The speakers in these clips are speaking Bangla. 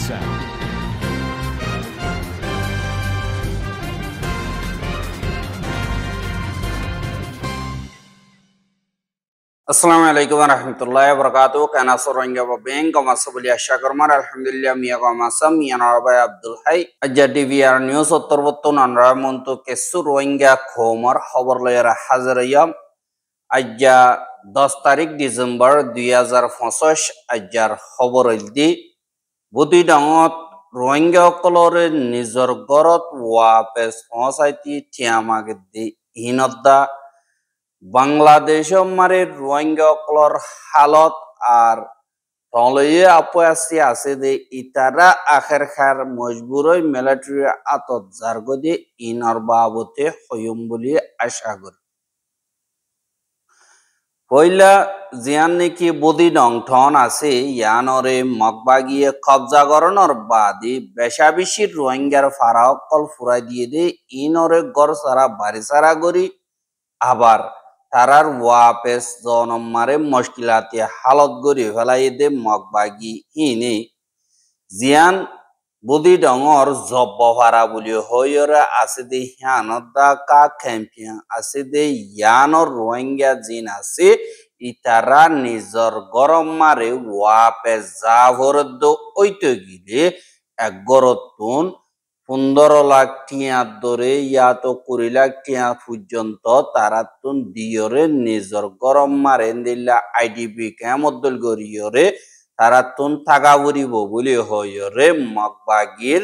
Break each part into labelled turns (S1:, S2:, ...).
S1: sound.
S2: আসসালামু আলাইকুম ওয়া রাহমাতুল্লাহি ওয়া বারাকাতুহু কানা সরঙ্গা বা বেঙ্গ মাসবুলি আশা করমার আলহামদুলিল্লাহ মিয়া মাসা মিয়া নরবাই আব্দুল হাই আজ্জা টিভিআর নিউজ উত্তরবর্তন আনরা মন্ত কেসু রোহিঙ্গা খোমর খবর লয়রা হাজারিয়াম আজ্জা 10 তারিখ ডিসেম্বর 2025 আজ্জার খবর দি বুদি ডাঙত রোহিঙ্গা কলরে নিজর গরত ওয়াপেস পৌঁছাইতি থিয়ামাগে দি হিনদ্দা বাংলাদেশ মারে রোহিঙ্গা কলর হালত আর তলয়ে আপয়াসি আছে যে ইতারা আখের খার মজবুরই মিলিটারি আতত জারগদে ইনর বাবতে হইম বলি আশা করি পয়লা জিয়ান নাকি বদি ডং ঠন আছে ইয়ানরে মগবাগিয়ে কবজা করণর বাদি বেশাবিশির রোহিঙ্গার ফারাকল ফুরাই দিয়ে দে ইনরে গড় সারা বাড়ি সারা করি আবার তারার ওয়াপেস জনম মারে মুশকিলাতে হালত গড়ি ফেলাই দে মগবাগি হিনে জিয়ান বুদি ডঙর জব্ব ভাড়া বলি হইরে আছে দে হিয়ানদা কা ক্যাম্পিয়ন আছে দে ইয়ানর রোহিঙ্গা জিন আছে ইতারা নিজর গরম মারে ওয়াপে জাভরদ ওইতে গিলে এক গরতুন 15 লাখ টিয়া ধরে ইয়াতো 20 লাখ টিয়া পর্যন্ত তারাতুন দিয়রে নিজর গরম মারে দিল্লা আইডিপি কেমদল গরিয়রে তারাতুন থাকা বুড়িব বলে হইরে মগবাগির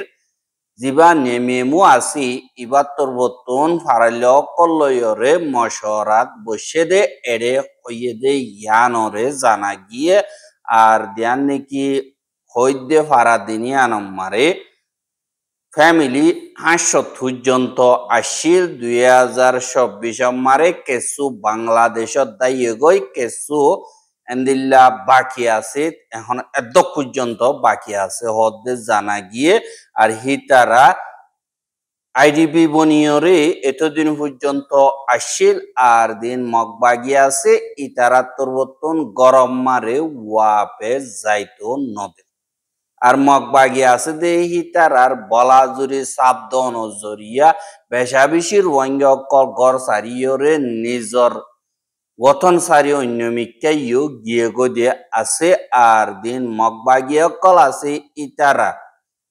S2: জিবা নেমেমু আসি ইবাত্তর বতুন ফারাইল কল্লয়রে মশরাত বসে দে এড়ে হইয়ে দে ইয়ানরে জানা গিয়ে আর দিয়ান নাকি হইদে ফারা দিনি আনম মারে ফ্যামিলি 500 পর্যন্ত আসিল 2024 মারে কেসু বাংলাদেশত দাইয়ে গই কেসু এন্দিল্লা বাকি আছে এখন এত পর্যন্ত বাকি আছে হদে জানা গিয়ে আর হিতারা আইডিপি বনিয়রে এতদিন পর্যন্ত আসিল আর দিন মগবাগি আছে ইতারা তরবতন গরম মারে ওয়াপে যাইতো নদে আর মগবাগি আছে দে হিতার আর বলা জুড়ে সাবধান জরিয়া বেশাবিশির ওয়াঙ্গকল গড় সারিয়রে নিজর গঠন সারি অন্য মিকাইও গিয়ে গদে আছে আর দিন মগবাগি অকল আছে ইতারা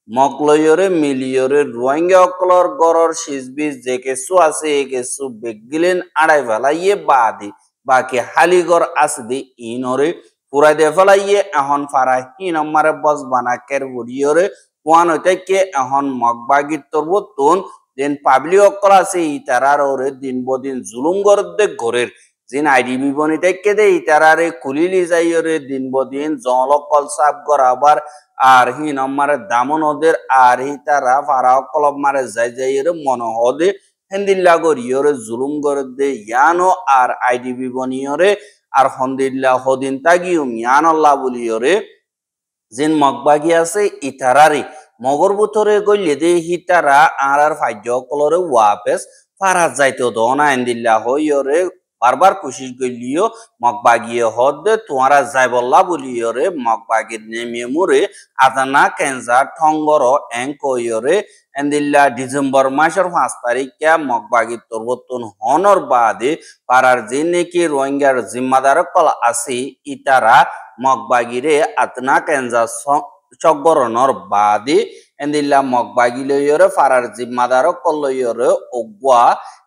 S2: মগলয়রে মিলিয়রে রোহিঙ্গা অকলর গড়র সিজবিজ যে কেসু আছে এ কেসু বেগিলেন আড়াই ফেলাইয়ে বাদি বাকি হালিগড় আছে দে ইনরে পুরাই দে ফেলাইয়ে এখন ফারা হিন আমারে বস বানাকের বুড়িয়রে কোয়ান হইতে এখন মগবাগির তরবতুন দেন পাবলিক অকল আছে ইতারার ওরে দিন বদিন জুলুম গরদে ঘরের জিন আইডিবি বনিতে দে ইতারারে কুলিলি যাইয়রে দিন বদিন জলকল সাপ গরাবার আর হিন আমারে দামন ওদের আর হিতারা ফারা কলব মারে যাই যাইয়রে মন হদে হেন্দিল্লা গরিয়রে জুলুম গরদে ইয়ানো আর আইডিবি বনিয়রে আর হন্দিল্লা হদিন তাগিউম ইয়ানল্লাহ বলিয়রে জিন মগবাগি আছে ইতারারে মগর বুতরে গইলে দে হিতারা আর ফাজ্য কলরে ওয়াপেস ফারা যাইতো দনা এন্দিল্লা হইয়রে বারবার কোশিশ গইলিও মগবাগিয়ে হদে তোমরা যাই বললা বলিয়রে মগবাগির নেমে মুরে আদানা কেনজা ঠঙ্গর এঙ্কয়রে এন্দিল্লা ডিসেম্বর মাসের 5 তারিখে মগবাগির তরবতন হনর বাদে পারার যে নাকি রোহিঙ্গার জিম্মাদার কল আছে ইতারা মগবাগিরে আতনা কেনজা চগরনর বাদে এন্দিল্লা মগবাগি লইয়রে ফারার জিম্মাদার কল লইয়রে ওগুয়া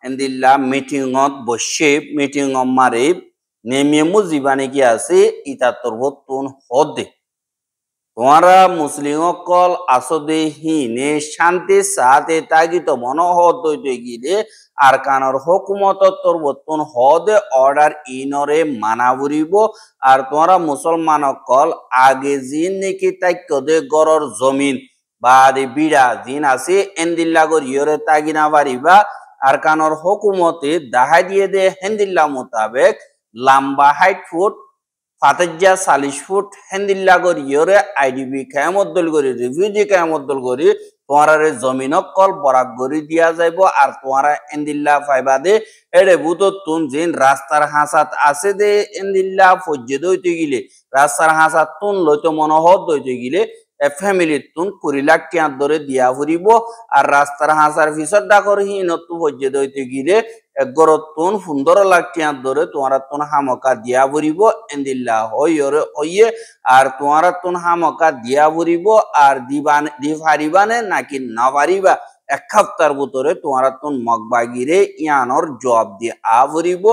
S2: এন্দিল্লা মিটিংত বসে মিটিং মারে নেমিয়ে জীবানে কি আছে ইতা তরবতন হদে তোমরা মুসলিম কল আসদে হিনে শান্তি সাথে তাগিত মন হইতে গিলে আর কানর হুকুমত তরবতন হদে অর্ডার ইনরে মানা বুড়িব আর তোমরা মুসলমান কল আগে জিন নাকি তাইকদে গড়র জমিন বা বিড়া জিন আছে এন্দিল্লা গরিয়রে তাগিনা বাড়িবা আর কানর হুকুমতে দাহাই দিয়ে দে হেন্দিল্লা মোতাবেক লম্বা 60 ফুট ফাতেজা 40 ফুট হেন্দিল্লা গরিয়রে আইডিবি কেমদল গরি রিফিউজি কেমদল গরি তোমারে জমিন কল বরাক গরি দিয়া যাইব আর তোমারা এন্দিল্লা ফাইবা দে এড়ে বুতো তুন জিন রাস্তার হাসাত আছে দে এন্দিল্লা ফজ্জে দইতে গিলে রাস্তার হাসাত তুন লইতে মনোহদ দইতে গিলে ফ্যামিলি তুন 20 লাখ টিয়া ধরে দিয়া ফুরিব আর রাস্তার হাসার পিছর ডাকর হিনতু বজ্জে দইতে গিরে গরতুন 15 লাখ টিয়া ধরে তোমার তুন হামকা দিয়া ফুরিব এন্দিল্লা হইরে হইয়ে আর তোমার তুন হামকা দিয়া ফুরিব আর দিবান দি ফারিবানে নাকি না পারিবা এক সপ্তাহের ভিতরে তোমার তুন মগবাগিরে ইয়ানোর জব দিয়ে আভরিব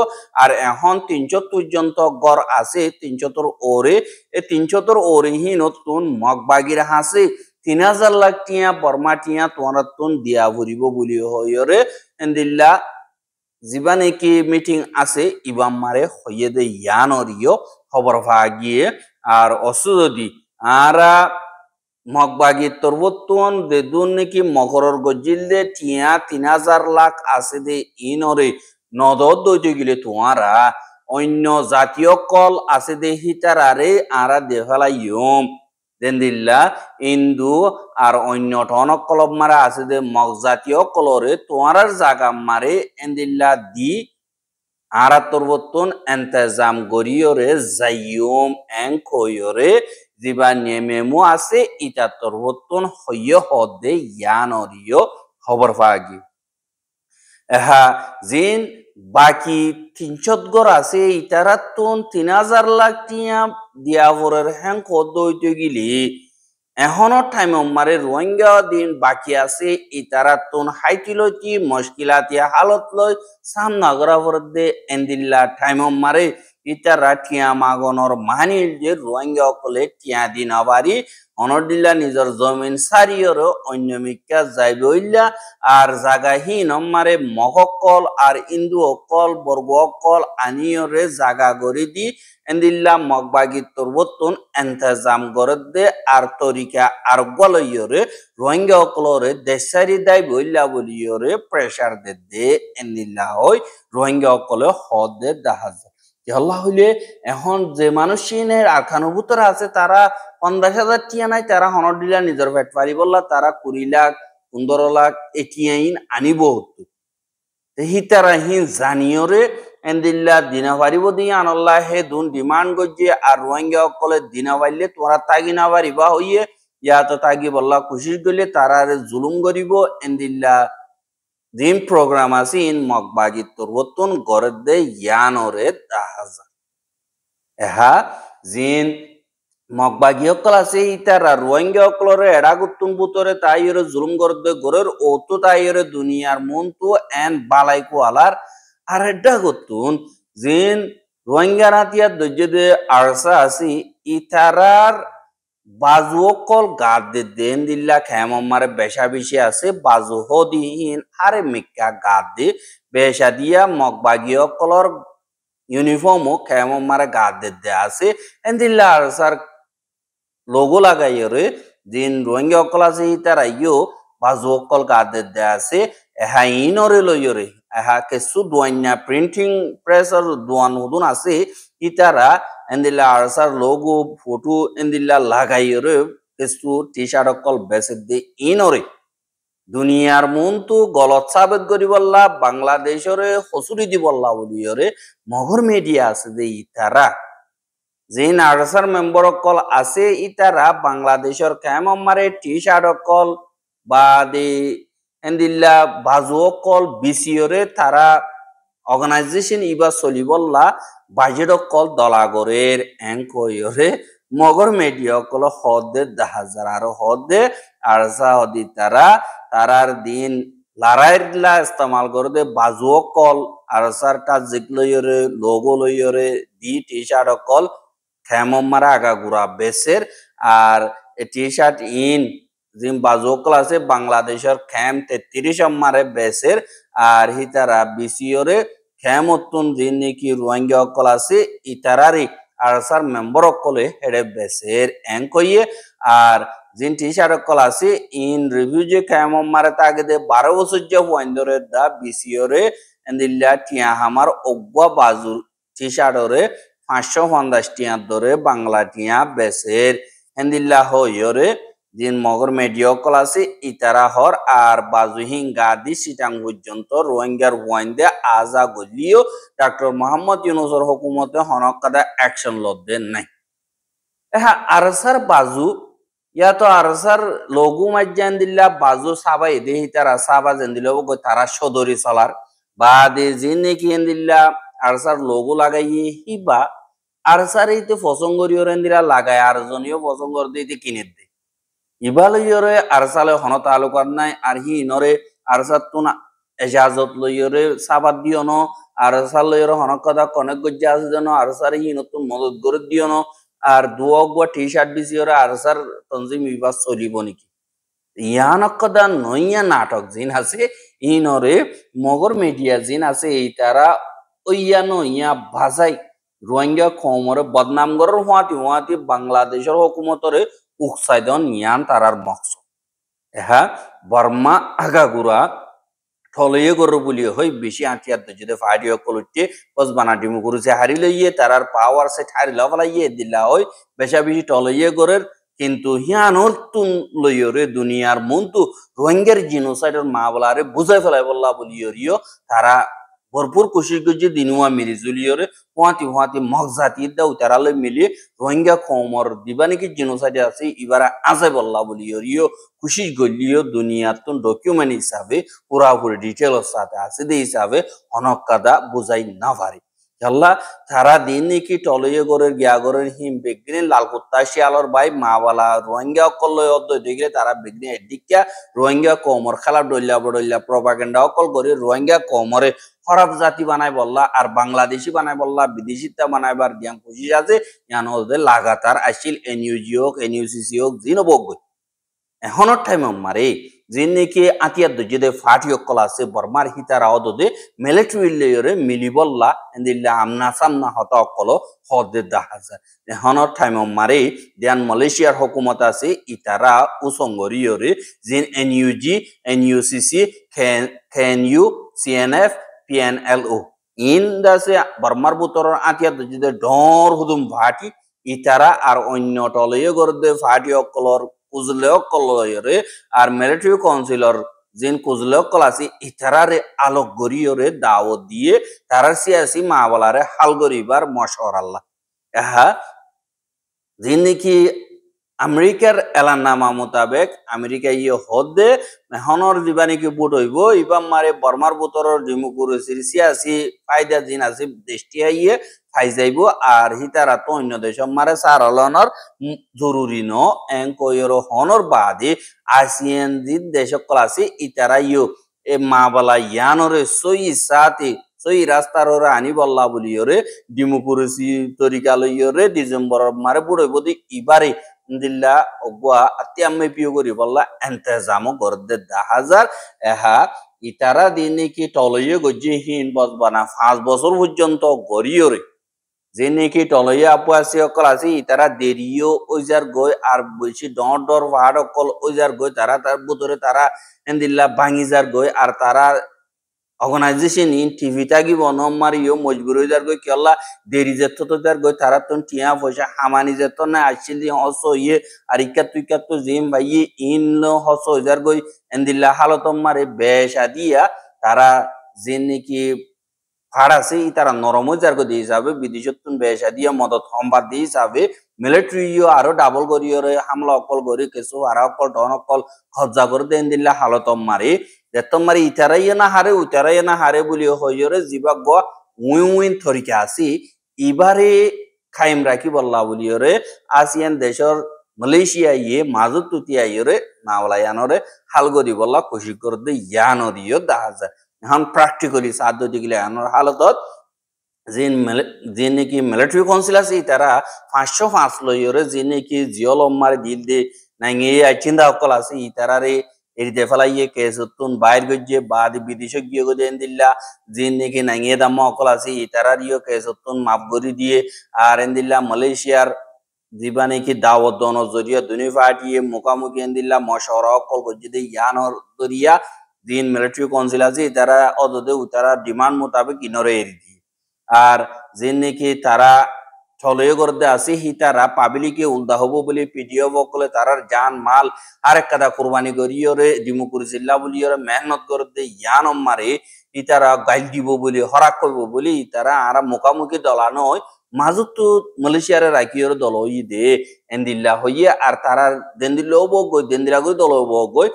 S2: আর এখন 300 পর্যন্ত গড় আছে 300 ওরে এই 300 ওরে হি নতুন মগবাগির হাসে 3000 লাখ টিয়া বর্মা টিয়া তোমার তুন দিয়া ভরিব বলি হইরে এন্দিল্লা জীবানে কি মিটিং আছে ইবাম মারে হইয়ে দে ইয়ানরিও খবর ভাগিয়ে আর অসুদি আরা মগবাগি তরবতুন দেদুন নাকি মকরর গজিলে টিয়া 3000 লাখ আছে দে ইনরে নদর দইতে গেলে তোমারা অন্য জাতীয় কল আছে দে হিতারারে আরা দেখালা ইয়ম দেন্দিল্লা ইন্দু আর অন্য টনক কলব মারা আছে দে মগ জাতীয় কলরে তোমারার জাগা মারে এন্দিল্লা দি আরা তরবতুন এন্তেজাম গরিয়রে জাইয়ম এং কইরে জিবা নেমেমু আছে ইটা তরবতুন হইয় হদে ইয়ানরিও খবর পাগি এহা জিন বাকি 300 গর আছে ইটারাতুন 3000 লাখ টিয়া দিয়াভরের হ্যাং কদ হইতে গিলি এখনো টাইম মারে রোহিঙ্গা দিন বাকি আছে ইতারাতুন হাইটিলতি মুশকিলাতিয়া হালত লই সামনাগরা ভরদে এন্দিল্লা টাইম মারে ইতারা টিয়া মাগনর মানিল যে রোহিঙ্গা অকলে টিয়া দিন আবারি অনদিল্লা নিজর জমিন সারিয়র অন্যমিকা যাইবইল্লা আর জাগাহীন মারে মহকল আর ইন্দু অকল বর্গ অকল আনিয়রে জাগা গড়ি দি এন্দিল্লা মগবাগি তরবতুন এন্তেজাম গরদে আর তরিকা আর গলইয়রে রোহিঙ্গা অকলরে দেশারি দায় বইল্লা বলিয়রে প্রেসার দে এন্দিল্লা হই রোহিঙ্গা অকলে হদে দাহাজ আল্লাহ হইলে এখন যে মানুষের আখানুভূতরা আছে তারা 50,000 টিয়া নাই তারা হনদিল্লা নিজের পেট পারি বললা তারা 20 লাখ 15 লাখ এটিয়াইন আনিব হতো হিতারা হিন জানিয়রে এন্দিল্লা দিনা পারিব দিয়ে আনল্লাহ হে দুন ডিমান্ড গজিয়ে আর রোহিঙ্গা অকলে দিনা পাইলে তোরা তাগি না পারিবা হইয়ে ইয়া তো তাগি বললা খুশি গলে তারা জুলুম করিব এন্দিল্লা জিম প্রোগ্রাম আছে ইন মগবাগি তরবতুন গরদে ইয়ানরে দাহাজা এহা জিন মগবাগি অকল আছে ইতারা রোহিঙ্গা অকলরে এড়াগুতুন বুতরে তাইরে জুলুম গরদে গরের ওতো তাইরে দুনিয়ার মন তো এন বালাইকু আলার আর এডা গতুন জিন রোহিঙ্গা নাতিয়া দজ্জে আরসা আছে ইতারার বাজু অকল গাদ দেন দিল্লা খেম মারে বেশা বেশি আছে বাজু হদিহীন আরে মিকা গাদ দে বেশা দিয়া মগবাগি অকলর ইউনিফর্মও খেম মারে গাদ দে আছে এন দিল্লা আরসার লোগো লাগাইরে দিন রোহিঙ্গা অকল আছে তারা ইয়ো বাজু অকল গাদ দে আছে এহা ইনরে লইরে এহা কেসু দুয়ান্যা প্রিন্টিং প্রেসর দুয়ান হুদুন আছে ইতারা এন্দিল্লা আরসার লোগো ফটো এন্দিল্লা লাগাইরে কেসু টি শার্ট অকল বেসে দে ইনরে দুনিয়ার মন তো গলত সাবেত করি বললা বাংলাদেশরে হসুরি দি বললা বলিয়রে মগর মিডিয়া আছে দে ইতারা যে আরসার মেম্বার অকল আছে ইতারা বাংলাদেশের কেম মারে টি শার্ট অকল বা দে এন্দিল্লা বাজু অকল বিসিওরে তারা অর্গানাইজেশন ইবা চলিবল্লা বাজেট অকল দলাগরের এঙ্কয়রে মগর মিডিয়া অকল হদে দাহাজার আর হদে আরসা হদি তারা তারার দিন লারাইলা ইস্তেমাল করে দে বাজু অকল আরসার কাজ লইরে লোগো লইরে দি টি শার্ট অকল খেম মারা আগা গুড়া বেসের আর টি শার্ট ইন জিম বাজু অকল আছে বাংলাদেশের খেম 33 মারে বেসের আর হিতারা বিসিওরে খেমতুন জিন নাকি রোহিঙ্গা অকল আছে ইতারারি আরসার মেম্বার অকলে হেডে বেসের এঙ্কইয়ে আর জিন টি শার্ট অকল আছে ইন রিভিউ যে খেম মারে তাকে দে 12 বছর যে ওয়াইন্দরে দা বিসিওরে এন্দিল্লা টিয়া হামার অগ্বা বাজু টি শার্টরে 550 টিয়া ধরে বাংলা টিয়া বেসের এন্দিল্লা হইরে দিন মগর মিডিয়া অকল আছে ইতারা হর আর বাজুহিং গাদি সিটাং পর্যন্ত রোহিঙ্গার ওয়াইন্দে আজা গলিও ডক্টর মোহাম্মদ ইউনুসের হুকুমতে হনকাদা অ্যাকশন লদ্দে নাই এহা আরসার বাজু या तो आरसार लोगु मज्जान दिल्ला बाजू साबा इदे हितारा साबा जंदिलो गो तारा सदरी सलार बादे जिने की दिल्ला आरसार लोगु लागाइए हिबा आरसार इते फसंगरियो रेंदिरा लागाय आरजनियो फसंगर दिते किने दे इबालो यरे आरसाले हन तालुकार नाय आरहि इनरे आरसात तुना एजाजत लयरे साबाद दियोनो आरसाल लयरे हन कदा कनेक गज्जा আছে জন্য আরসার হি নতুন মদত করে দিওনো আর দুওক বা টি-শার্ট বিসিওরে আরসার তনজিম বিবাস চলিব নাকি ইয়ানকদা নইয়া নাটক জিন আছে ইনরে মগর মিডিয়া জিন আছে এই তারা ওইয়া নইয়া ভাষাই রোহিঙ্গা কমরে বদনাম করার হুয়াতি বাংলাদেশের হুকুমতরে উকসাইদন ইয়ান তারার মকসদ এহা বর্মা আগাগুড়া ঠলয়ে গরু বলিয়ে হই বেশি আঁটিয়ার যদি ফাইডিও কলুটে বস বানাটি মুকুরুছে হারি লইয়ে তারার পাওয়ার সে ঠারি লফলাইয়ে দিলা হই বেশা বেশি টলয়ে গরের কিন্তু হিয়ানোর তুন লইয়রে দুনিয়ার মন্তু রোহিঙ্গার জিনোসাইডের মা বলারে বুঝাই ফেলাই বললা বলিয়রিও তারা ভরপুর খুশি গজি দিনুয়া মিলি জুলিয়রে হুয়াতি মগজাতি দাও তারালে মিলিয়ে রোহিঙ্গা কমর দিবানিকি জিনোসাইডে আছে ইবারা আজে বললা বলিয়রিও খুশি গলিও দুনিয়ার তুন ডকুমেন্ট হিসাবে পুরাপুরি ডিটেলর সাথে আছে দে হিসাবে অনকাদা বুঝাই না পারে আল্লাহ তারা দিন নাকি টলয়ে গরের গিয়াগরের হিম বেগিনে লাল কুত্তা শিয়ালর বাই মাওয়ালা রোহিঙ্গা অকল অদ্বৈ দেখলে তারা বেগিনে এদিকা রোহিঙ্গা কমর খেলা ডল্লা প্রপাগেন্ডা অকল করে রোহিঙ্গা কমরে খরাব জাতি বানাই বললা আর বাংলাদেশি বানাই বললা বিদেশিতা বানাইবার দিয়াং খুশি আছে ইয়ান ওদের লাগাতার আসিল এনইউজি হোক এনইউসিসি হোক জিনো বগ এখনের টাইম মারে जिन नेके आतिया दजदे फाटी अक्कल আছে বর্মার হিতারা অদদে মিলিটারি লেয়ারে মিলিবল্লা এন্দিল্লা আমনা সামনা হতা অক্কল হদে দাহাজা এহনর টাইম মারে দিয়ান মালয়েশিয়ার হুকুমত আছে ইতারা উসঙ্গরিয়রে জিন এনইউজি এনইউসিসি কেএনইউ সিএনএফ পিএনএলও ইন দাসে বর্মার বুতরর আতিয়া দজদে ডর হুদুম ফাটি ইতারা আর অন্য টলয়ে গরদে ফাটি অক্কলর কুজলে অকলরে আর মিলিটারি কাউন্সিলর জিন কুজলে অকল আছে ইতারারে আলোক গরিয়রে দাওয়াত দিয়ে তারার সিয়াসি মাওলারে হাল গরিবার মশওয়ার আল্লাহ এহা জিন নাকি আমেরিকার এলানামা মোতাবেক আমেরিকা ইয়ে হদে মেহনর জীবানি কি বুট হইব ইবাম মারে বর্মার বুতরর ডিমোক্রেসির সিয়াসি ফায়দা জিন আছে দেশটি আইয়ে ফাই যাইব আর হিতারা তো অন্য দেশ মারে সারলনর জরুরি ন এঙ্কয়ের হনর বাদে আসিয়ান জি দেশ সকল আছে ইতারা ইয়ে এ মা বলা ইয়ানরে সই সাথে সই রাস্তার ওরা আনি বল্লা বলিয়রে ডিমোক্রেসি তরিকা লইয়রে ডিসেম্বর মারে বুট হইব ইবারে দিল্লা অগুয়া আতিয়ামে পিও করি বললা এন্তেজামো গরদে 10,000 এহা ইতারা দিনে কি টলয়ে গজ্জি হিন বসবানা 5 বছর পর্যন্ত গরিয়রে যে নাকি টলয়ে আপু আছে অকল আছে ইতারা দেরিও ওইজার গই আর বলছি ডর পাহাড় অকল ওইজার গই তারা তার ভিতরে তারা এন্দিল্লা ভাঙিজার গই আর তারা organisation in TV তাগি বনম Mario Majboor হয়ে যার গই কেলা দেরি যেত তো যার গই তারা তো টিয়া পয়সা হামানি যেত না আসছিল হস ইয়ে আর ইকা তো জিম ভাই ইন হস হয়ে যার গই এন্দিল্লা হালতম মারে বেশা দিয়া তারা যে নাকি ভাড় আছে তারা নরম হয়ে যার গই হিসাবে বিদেশতুন বেশা দিয়া মদত সম্বাদ দিয়ে হিসাবে মিলিটারিও আরো ডাবল করিয়রে হামলা অকল করি কিছু আর অকল ডন অকল খরচা করে দেন দিল্লা হালতম মারে তোমার ইতারাই না হারে উতারাই না হারে বলি হইরে জিবাগ উইন তরিকা আছি এবারে খাইম রাখি বললা বলিওরে আসিয়ান দেশর মালয়েশিয়া ইয়ে মাজুত তুতিয়া ইয়ে মাওলায়ানরে হালগরি বললা খুশি করতে ইয়ান দিও দেখা যায় এখন প্র্যাকটিক্যালি সাধ্য দিগলে আনোর হালতত যে নাকি মিলিটারি কাউন্সিল আছে তারা 505 লইরে যে নাকি জিওলম মারে দিল দে নাঙ্গে চিন্তা অকল আছে ইতারারে এর দেফালাইয়ে কেসতুন বাইর গজ্জে বাদ বিদেশে গিয়ে গো দেন দিল্লা জিন নাকি নাঙ্গে দাম অকল আছে ইতারারিও কেসতুন মাফ করি দিয়ে আর এন্দিল্লা মালয়েশিয়ার জীবানে কি দাওয়াত দন জরিয়া দুনি ফাটিয়ে মুখামুখি এন্দিল্লা মশওয়ারা অকল গজ্জে দে ইয়ানর দরিয়া দিন মিলিটারি কাউন্সিল আছে তারা অদদে উতারা ডিমান্ড মোতাবেক ইনরে এরি দিয়ে আর যে নাকি তারা ছলয়ে করতে আসি হিতারা পাবলিকে উল্দা হবো বলে পিডিও বকলে তারার জান মাল আরেক কাদা কুরবানি করিয়রে ডিমোক্রেসিল্লা বলিয়রে মেহনত করতে ইয়ান মারে ইতারা গাইল দিব বলে হরাক করবো বলে তারা আর মুখামুখি দলানো হয় মাজুতো মালয়েশিয়ারে রাখিওর দল হই দে এন্দিল্লা হইয়ে আর তারা দেন্দিল্লাও বগই দেন্দিলাগই দল বগই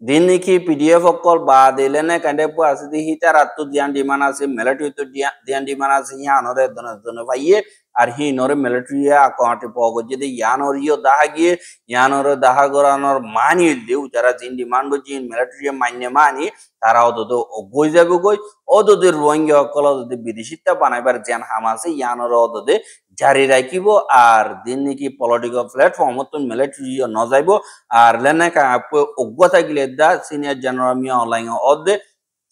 S2: দিন নাকি পিডিএফ অকল বা দিলেনে কাণ্ডে পো আছে দি হিতার আত্ম ধ্যান ডিমান আছে মিলিটারি তো ধ্যান ডিমান আছে ইয়ানরে দন ভাইয়ে আর হি নরে মিলিটারি আকাউন্টে পগো যদি ইয়ানরিও দাহা গিয়ে ইয়ানরে দাহা গরানোর মানি দেউ যারা জিন ডিমান্ড জিন মিলিটারি মান্য মানি তারা অত গই যাবে গই অদদের রোহিঙ্গা অকল যদি বিদেশিতা বানাইবার জ্ঞান হামাছে ইয়ানরে অদদে জারি রাখিব আর দিন নাকি পলিটিক্যাল প্ল্যাটফর্ম তো মিলিটারি ন যাইব আর লেনে অজ্ঞতা গিলে দা সিনিয়র জেনারেল মিয়া অনলাইন অদে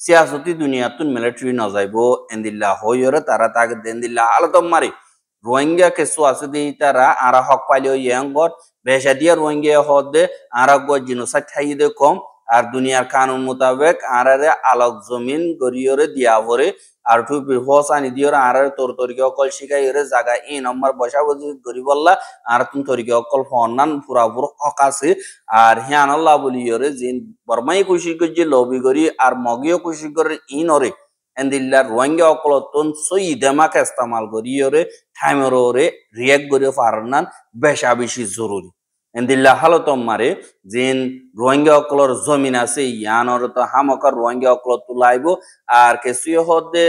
S2: সিয়াসতি দুনিয়াতুন মিলিটারি ন যাইব এন্দিল্লা হইরে তারা তাকে দেন্দিল্লা আলতম মারি রোহিঙ্গা কেসু আছে দি তারা আরা হক পাইলেও ইয়াঙ্গর বেশা দিয়া রোহিঙ্গা হদে আরা গো জিনোসাইড ঠাইদে কম আর দুনিয়ার কানুন মোতাবেক আরারে আলোক জমিন গরিয়রে দিয়া ভরে আর টু বিহস আনি দিওর আরারে তোর তরিকে অকল শিখাইরে জায়গা ই নম্বর বসা বুঝি গরিবল্লা আর তুম তরিকে অকল ফন্নান পুরাপুর হক আছে আর হিয়ান আল্লাহ বলিয়রে জিন বর্মাই খুশি গজি লবি গরি আর মগিও খুশি করে ইনরে এন্দিল্লা রোহিঙ্গা অকল তন সই দেমাকে ইস্তেমাল গরিয়রে টাইমরে রিয়েক্ট গরি ফারনান বেশা বেশি জরুরি এন্দিল্লা হালতম মারে জিন রোহিঙ্গা অকলর জমিন আছে ইয়ানর তো হামকার রোহিঙ্গা অকল তুলাইব আর কেসুয়ে হদে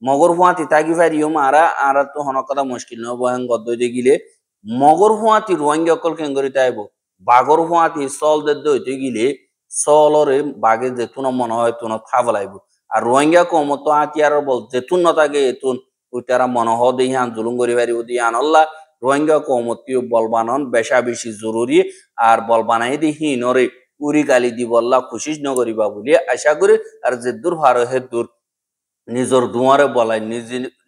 S2: মগর ফুয়াতি তাগি ফারিও মারা আর তো হনকদা মুশকিল ন বয়ান গদ্দইতে গিলে মগর ফুয়াতি রোহিঙ্গা অকল কেঙ্গরি তাইব বাগর ফুয়াতি সল দে দইতে গিলে সলরে বাগে যেতুন মনে হয় তুন থাবলাইব আর রোহিঙ্গা কমতো আতিয়ার বল যেতুন ন তাগে এতুন ওইটারা মনে হদে ইহান জুলুম করি ফারিব দিয়ান আল্লাহ রোহিঙ্গা কমতিও বলবানন বেশা বেশি জরুরি আর বলবানাই দি হিনরে উরি গালি দি বললা খুশিস নগরিবা বলি আশা করি আর যে দূর ভার হে দূর নিজর দুয়ারে বলাই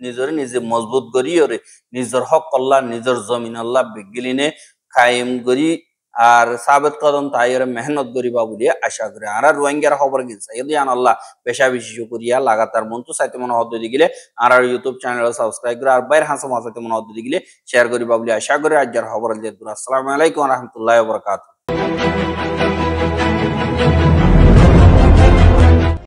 S2: নিজরে নিজে মজবুত করিয়রে নিজর হক আল্লাহ নিজর জমিন আল্লাহ বিগলিনে কায়েম করি আর সাবেত কদম তাইরে মেহনত করিবা বলি আশা করি আর রোহিঙ্গার খবর গিলছে যদি আন আল্লাহ পেশা বেশি করিয়া লাগাতার মন্তু সাইতে মনে হদ দিগিলে আর ইউটিউব চ্যানেল সাবস্ক্রাইব করে আর বাইর হাসা মাসাইতে মনে হদ দিগিলে শেয়ার করিবা বলি আশা করি আজকের খবর যে আসসালামু আলাইকুম ওয়া রাহমাতুল্লাহি ওয়া বারাকাতুহু